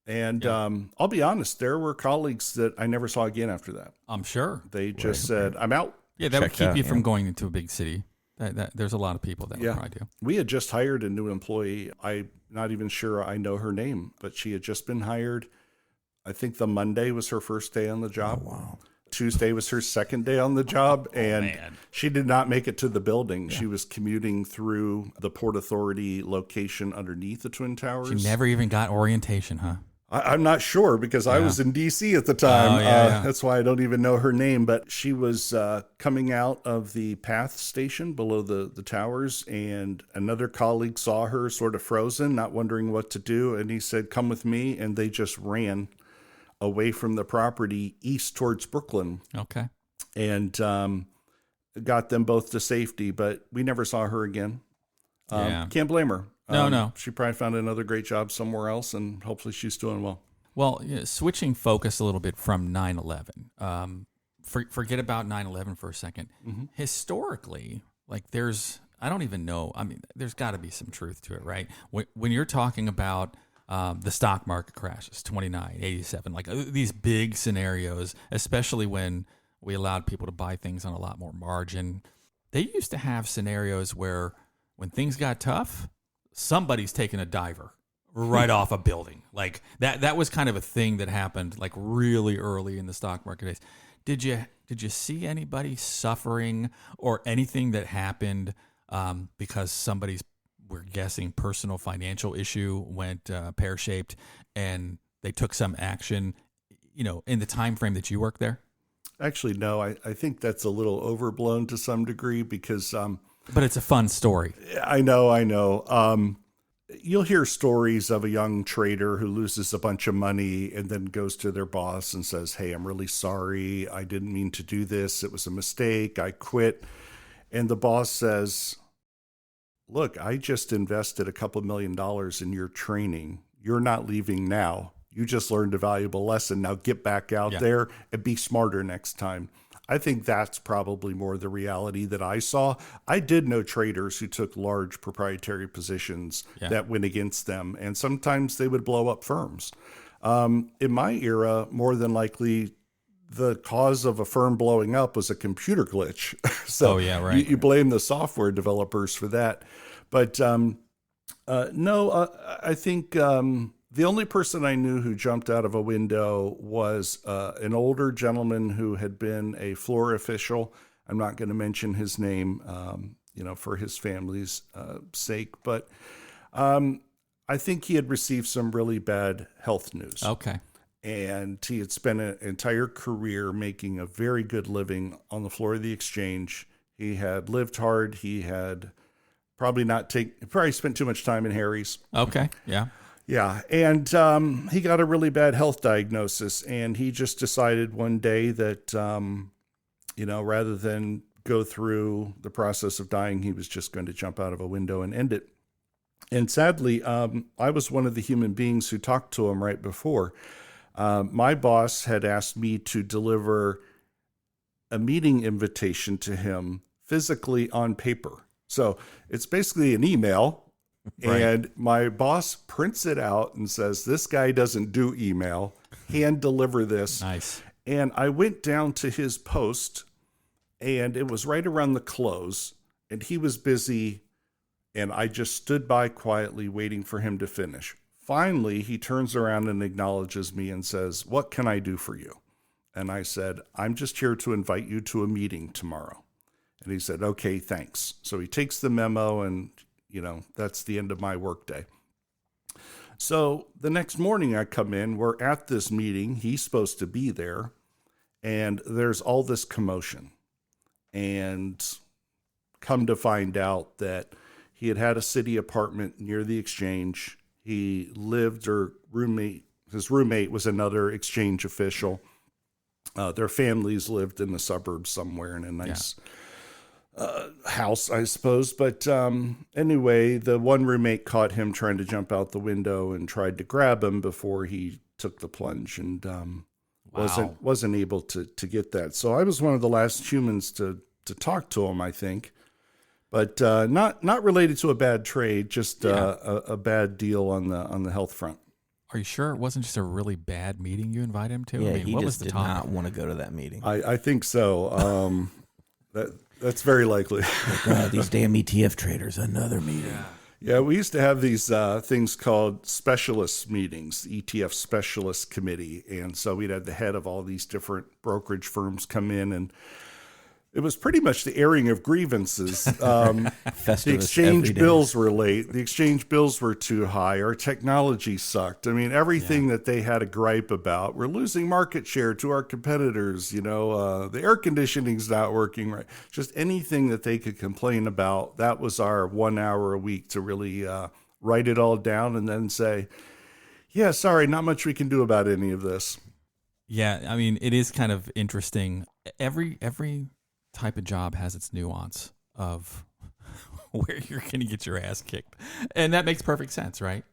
And I'll be honest, there were colleagues that I never saw again after that. I'm sure. They just said, I'm out. Yeah, that would Checked keep out, you from going into a big city. There's a lot of people that would probably do. We had just hired a new employee. I'm not even sure I know her name, but she had just been hired. I think the Monday was her first day on the job. Oh, wow. Tuesday was her second day on the job, and she did not make it to the building. She was commuting through the Port Authority location underneath the Twin Towers. She never even got orientation, huh? I'm not sure, because I was in D.C. at the time. Oh, That's why I don't even know her name. But she was coming out of the PATH station below the towers, and another colleague saw her sort of frozen, not wondering what to do. And he said, come with me. And they just ran away from the property east towards Brooklyn. Okay. And got them both to safety. But we never saw her again. Can't blame her. No. She probably found another great job somewhere else, and hopefully she's doing well. Well, switching focus a little bit from 9/11, forget about 9/11 for a second. Mm-hmm. Historically, I don't even know. I mean, there's got to be some truth to it, right? When you're talking about the stock market crashes, 29, 87, like these big scenarios, especially when we allowed people to buy things on a lot more margin, they used to have scenarios where when things got tough, somebody's taking a diver right off a building. Like that was kind of a thing that happened like really early in the stock market days. Did you see anybody suffering or anything that happened because somebody's, we're guessing, personal financial issue went pear-shaped and they took some action, in the time frame that you worked there? Actually, no, I think that's a little overblown to some degree because But it's a fun story. I know. You'll hear stories of a young trader who loses a bunch of money and then goes to their boss and says, "Hey, I'm really sorry. I didn't mean to do this. It was a mistake. I quit." And the boss says, "Look, I just invested a couple $1 million in your training. You're not leaving now. You just learned a valuable lesson. Now get back out there and be smarter next time." I think that's probably more the reality that I saw. I did know traders who took large proprietary positions that went against them, and sometimes they would blow up firms. In my era, more than likely, the cause of a firm blowing up was a computer glitch. So you blame the software developers for that. But no, I think the only person I knew who jumped out of a window was an older gentleman who had been a floor official. I'm not going to mention his name, for his family's sake, but I think he had received some really bad health news. Okay. And he had spent an entire career making a very good living on the floor of the exchange. He had lived hard. He had probably spent too much time in Harry's. Okay. Yeah. Yeah. And he got a really bad health diagnosis, and he just decided one day that, rather than go through the process of dying, he was just going to jump out of a window and end it. And sadly, I was one of the human beings who talked to him right before. My boss had asked me to deliver a meeting invitation to him physically on paper. So it's basically an email. Right. And my boss prints it out and says, "This guy doesn't do email. Hand deliver this." Nice. And I went down to his post, and it was right around the close, and he was busy, and I just stood by quietly waiting for him to finish. Finally, he turns around and acknowledges me and says, "What can I do for you?" And I said, "I'm just here to invite you to a meeting tomorrow." And he said, "Okay, thanks." So he takes the memo, and that's the end of my workday. So the next morning I come in, we're at this meeting. He's supposed to be there, and there's all this commotion. And come to find out that he had a city apartment near the exchange. He lived, his roommate was another exchange official. Their families lived in the suburbs somewhere in a nice house, I suppose. But anyway, the one roommate caught him trying to jump out the window and tried to grab him before he took the plunge, and wasn't able to get that. So I was one of the last humans to talk to him, I think. But not related to a bad trade, just a bad deal on the health front. Are you sure it wasn't just a really bad meeting you invited him to? Yeah, I mean, he what just was the did topic? not want to go to that meeting. I think so. That's very likely. These damn ETF traders, another meeting. Yeah, we used to have these things called specialist meetings, ETF Specialist Committee. And so we'd have the head of all these different brokerage firms come in, and it was pretty much the airing of grievances. The exchange bills were late. The exchange bills were too high. Our technology sucked. I mean, everything that they had a gripe about. We're losing market share to our competitors. The air conditioning's not working right. Just anything that they could complain about. That was our 1 hour a week to really write it all down and then say, "Yeah, sorry, not much we can do about any of this." Yeah, I mean, it is kind of interesting. Every type of job has its nuance of where you're going to get your ass kicked. And that makes perfect sense, right?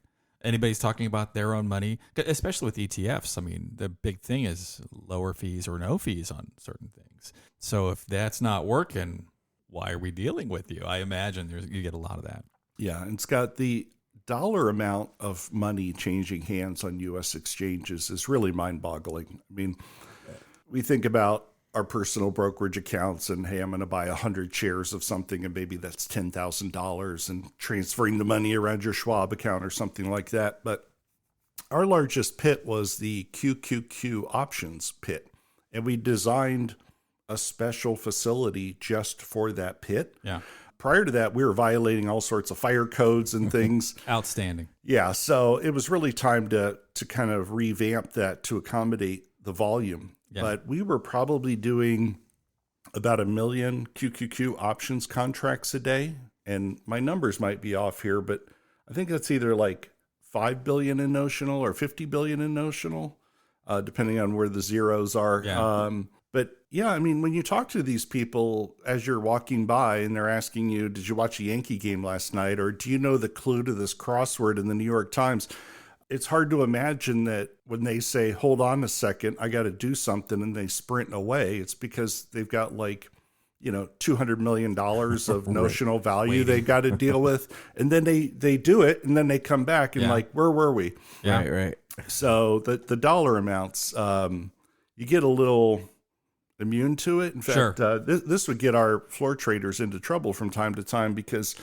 Anybody's talking about their own money, especially with ETFs. I mean, the big thing is lower fees or no fees on certain things. So if that's not working, why are we dealing with you? I imagine you get a lot of that. Yeah, and Scott, the dollar amount of money changing hands on U.S. exchanges is really mind-boggling. I mean, we think about our personal brokerage accounts and, hey, I'm going to buy 100 shares of something, and maybe that's $10,000, and transferring the money around your Schwab account or something like that. But our largest pit was the QQQ options pit, and we designed a special facility just for that pit. Yeah. Prior to that, we were violating all sorts of fire codes and things. Outstanding. Yeah, so it was really time to kind of revamp that to accommodate the volume. Yeah. but we were probably doing about 1 million QQQ options contracts a day. And my numbers might be off here, but I think that's either like 5 billion in notional or 50 billion in notional, depending on where the zeros are. Yeah. But yeah, I mean, when you talk to these people as you're walking by and they're asking you, did you watch a Yankee game last night? Or do you know the clue to this crossword in the New York Times? It's hard to imagine that when they say, hold on a second, I got to do something, and they sprint away. It's because they've got like, $200 million of notional value they got to deal with. And then they do it, and then they come back and like, where were we? Yeah. Right. So the dollar amounts, you get a little immune to it. In fact, this would get our floor traders into trouble from time to time, because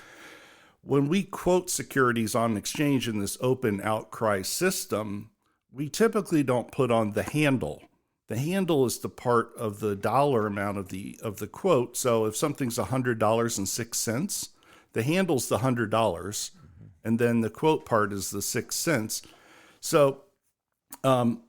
when we quote securities on an exchange in this open outcry system, we typically don't put on the handle. The handle is the part of the dollar amount of the quote. So if something's $100.06, the handle's the $100, and then the quote part is the 6 cents. So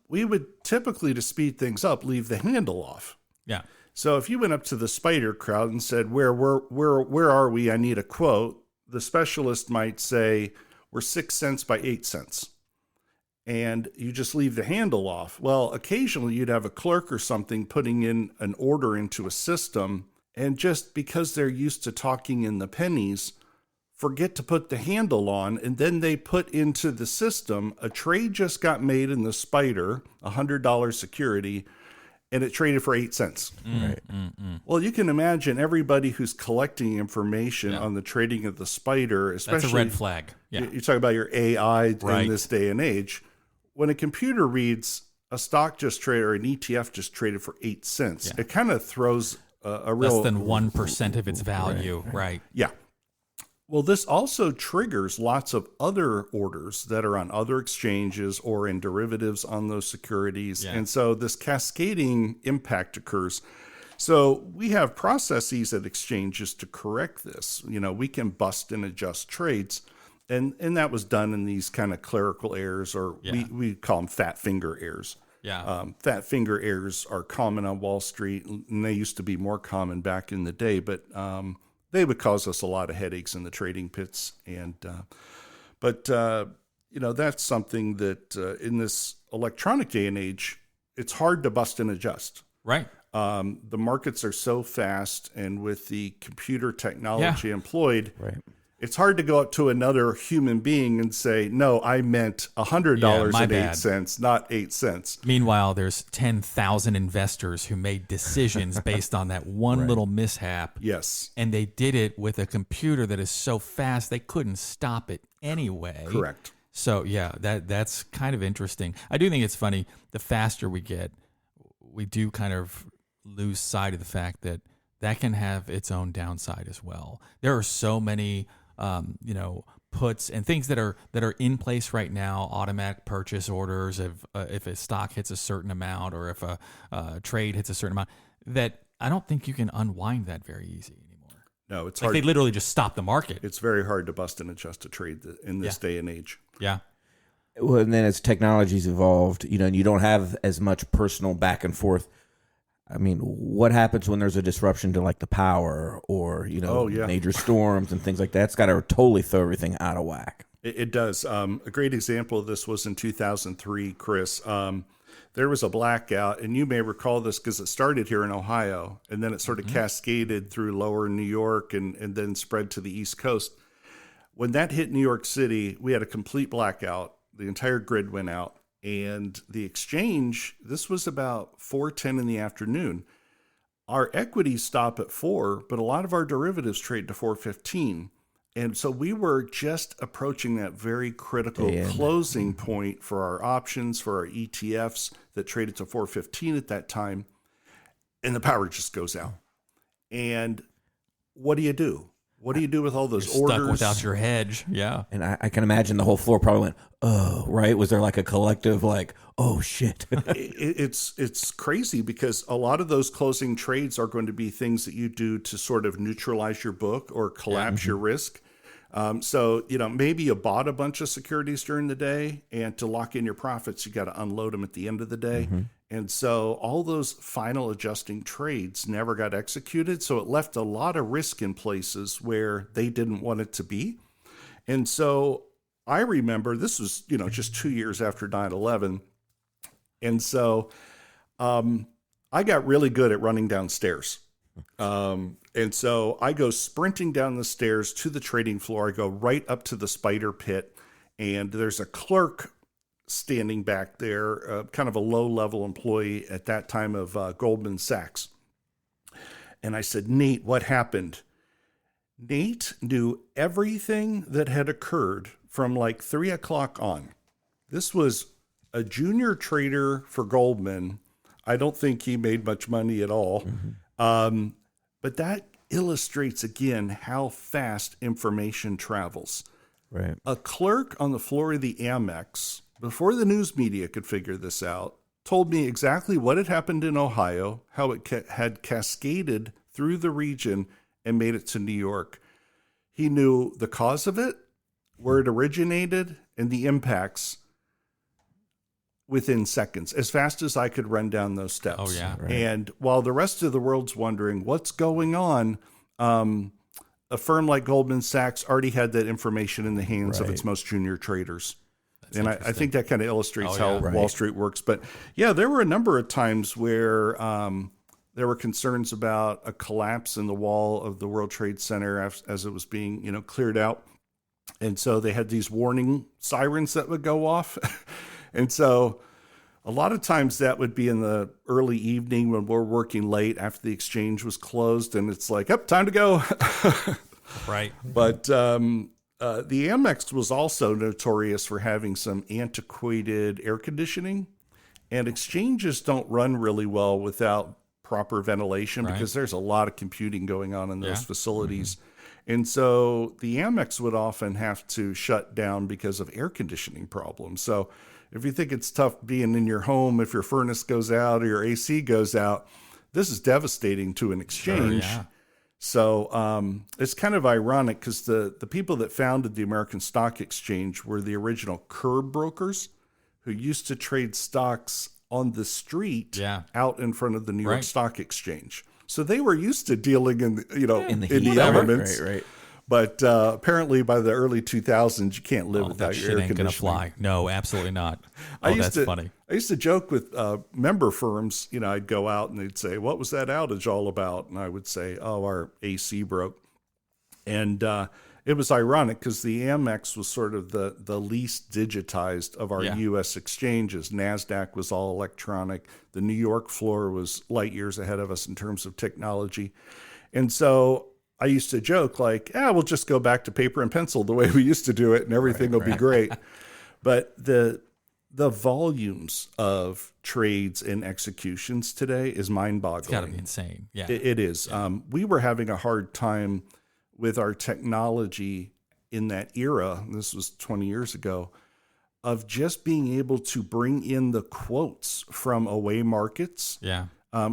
we would typically, to speed things up, leave the handle off. Yeah. So if you went up to the spider crowd and said, where are we? I need a quote. The specialist might say, we're 6 cents by 8 cents. And you just leave the handle off. Well, occasionally you'd have a clerk or something putting in an order into a system, and just because they're used to talking in the pennies, forget to put the handle on, and then they put into the system, a trade just got made in the spider, $100 security, and it traded for 8 cents. Right. Well, you can imagine everybody who's collecting information on the trading of the spider, especially. That's a red flag. Yeah. You talk about your AI Right. in this day and age. When a computer reads a stock just traded or an ETF just traded for 8 cents, it kind of throws a real less than 1% of its value. Right. Yeah. Well, this also triggers lots of other orders that are on other exchanges or in derivatives on those securities. Yeah. And so this cascading impact occurs. So we have processes at exchanges to correct this. We can bust and adjust trades. And that was done in these kind of clerical errors, or we call them fat finger errors. Yeah. Fat finger errors are common on Wall Street, and they used to be more common back in the day, but they would cause us a lot of headaches in the trading pits. And but that's something that in this electronic day and age, it's hard to bust and adjust. Right. The markets are so fast, and with the computer technology employed, it's hard to go up to another human being and say, no, I meant $100 and 8 cents, not 8 cents. Meanwhile, there's 10,000 investors who made decisions based on that one little mishap. Yes. And they did it with a computer that is so fast they couldn't stop it anyway. Correct. So yeah, that's kind of interesting. I do think it's funny. The faster we get, we do kind of lose sight of the fact that can have its own downside as well. There are so many puts and things that are in place right now, automatic purchase orders if a stock hits a certain amount, or if a trade hits a certain amount, that I don't think you can unwind that very easy anymore. No, it's like hard. They literally just stop the market. It's very hard to bust and adjust a trade in this day and age. Yeah. Well, and then as technology's evolved, and you don't have as much personal back and forth. I mean, what happens when there's a disruption to like the power or, major storms and things like that? It's got to totally throw everything out of whack. It does. A great example of this was in 2003, Chris. There was a blackout, and you may recall this because it started here in Ohio, and then it sort of cascaded through lower New York and then spread to the East Coast. When that hit New York City, we had a complete blackout. The entire grid went out. And the exchange, this was about 4:10 in the afternoon. Our equities stop at 4, but a lot of our derivatives trade to 4:15. And so we were just approaching that very critical closing point for our options, for our ETFs that traded to 4:15 at that time. And the power just goes out. And what do? What do you do with all those You're orders? stuck without your hedge. Yeah. And I can imagine the whole floor probably went, oh, right? Was there like a collective like, oh, shit? It's crazy because a lot of those closing trades are going to be things that you do to sort of neutralize your book or collapse your risk. So, maybe you bought a bunch of securities during the day, and to lock in your profits, you got to unload them at the end of the day. And so all those final adjusting trades never got executed. So it left a lot of risk in places where they didn't want it to be. And so I remember this was, just 2 years after 9/11. And so I got really good at running downstairs. And so I go sprinting down the stairs to the trading floor. I go right up to the spider pit, and there's a clerk standing back there, kind of a low-level employee at that time of Goldman Sachs. And I said, "Nate, what happened?" Nate knew everything that had occurred from like 3 o'clock on. This was a junior trader for Goldman. I don't think he made much money at all. But that illustrates again how fast information travels. Right. A clerk on the floor of the Amex, before the news media could figure this out, told me exactly what had happened in Ohio, how it had cascaded through the region and made it to New York. He knew the cause of it, where it originated, and the impacts within seconds, as fast as I could run down those steps. Oh, yeah. Right. And while the rest of the world's wondering what's going on, a firm like Goldman Sachs already had that information in the hands of its most junior traders. And I think that kind of illustrates how Wall Street works. But yeah, there were a number of times where there were concerns about a collapse in the wall of the World Trade Center as it was being, cleared out. And so they had these warning sirens that would go off. And so a lot of times that would be in the early evening when we're working late after the exchange was closed, and it's like, time to go. Right. But the Amex was also notorious for having some antiquated air conditioning, and exchanges don't run really well without proper ventilation because there's a lot of computing going on in those facilities. And so the Amex would often have to shut down because of air conditioning problems. So if you think it's tough being in your home, if your furnace goes out or your AC goes out, this is devastating to an exchange. Sure, yeah. So it's kind of ironic because the people that founded the American Stock Exchange were the original curb brokers who used to trade stocks on the street out in front of the New York Stock Exchange. So they were used to dealing in the elements. Right. But apparently by the early 2000s, you can't live without that your shit air ain't conditioning. gonna fly. No, absolutely not. That's funny. I used to joke with member firms. I'd go out and they'd say, "What was that outage all about?" And I would say, "Oh, our AC broke." And it was ironic because the Amex was sort of the least digitized of our U.S. exchanges. NASDAQ was all electronic. The New York floor was light years ahead of us in terms of technology. And so I used to joke like, we'll just go back to paper and pencil the way we used to do it and everything will be great. But the volumes of trades and executions today is mind-boggling. It's got to be insane. Yeah, it is. Yeah. We were having a hard time with our technology in that era, this was 20 years ago, of just being able to bring in the quotes from away markets. Yeah.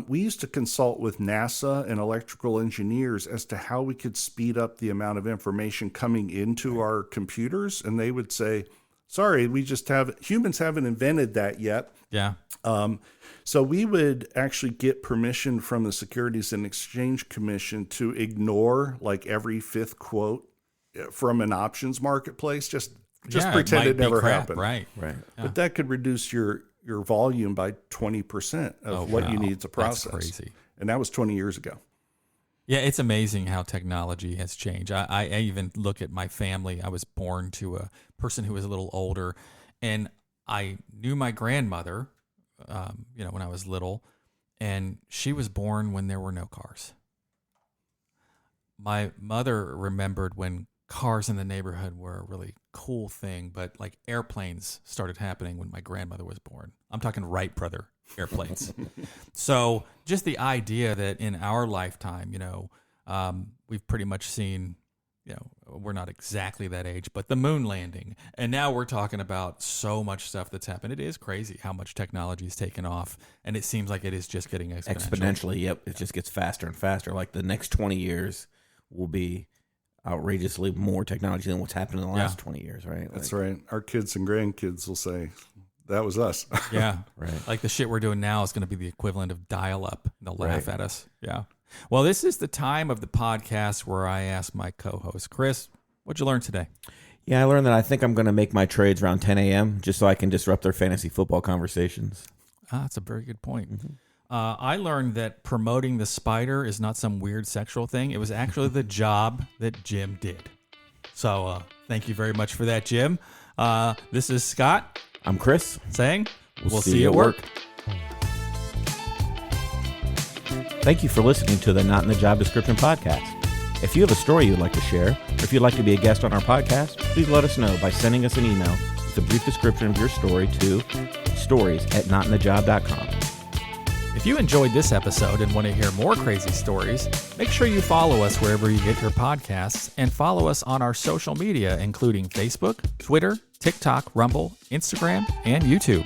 We used to consult with NASA and electrical engineers as to how we could speed up the amount of information coming into our computers. And they would say, sorry, humans haven't invented that yet. Yeah. So we would actually get permission from the Securities and Exchange Commission to ignore like every fifth quote from an options marketplace. Just pretend it never happened. Right. Right. Yeah. But that could reduce your volume by 20% of what you need to process. That's crazy. And that was 20 years ago. Yeah, it's amazing how technology has changed. I even look at my family. I was born to a person who was a little older, and I knew my grandmother, when I was little, and she was born when there were no cars. My mother remembered when cars in the neighborhood were a really cool thing, but like airplanes started happening when my grandmother was born. I'm talking Wright brother airplanes. So just the idea that in our lifetime, we've pretty much seen, we're not exactly that age, but the moon landing. And now we're talking about so much stuff that's happened. It is crazy how much technology has taken off, and it seems like it is just getting exponential. Yep. It just gets faster and faster. Like the next 20 years will be outrageously more technology than what's happened in the last 20 years, right? That's right. Our kids and grandkids will say, that was us. Yeah. Right. Like the shit we're doing now is going to be the equivalent of dial-up. They'll laugh Right. at us. Yeah. Well, this is the time of the podcast where I ask my co-host, Chris, what'd you learn today? Yeah, I learned that I think I'm going to make my trades around 10 a.m. just so I can disrupt their fantasy football conversations. That's a very good point. I learned that promoting the spider is not some weird sexual thing. It was actually the job that Jim did. So thank you very much for that, Jim. This is Scott I'm Chris. saying We'll see you at work. Thank you for listening to the Not in the Job Description podcast. If you have a story you'd like to share, or if you'd like to be a guest on our podcast, please let us know by sending us an email with a brief description of your story to stories@notinthejob.com. If you enjoyed this episode and want to hear more crazy stories, make sure you follow us wherever you get your podcasts and follow us on our social media, including Facebook, Twitter, TikTok, Rumble, Instagram, and YouTube.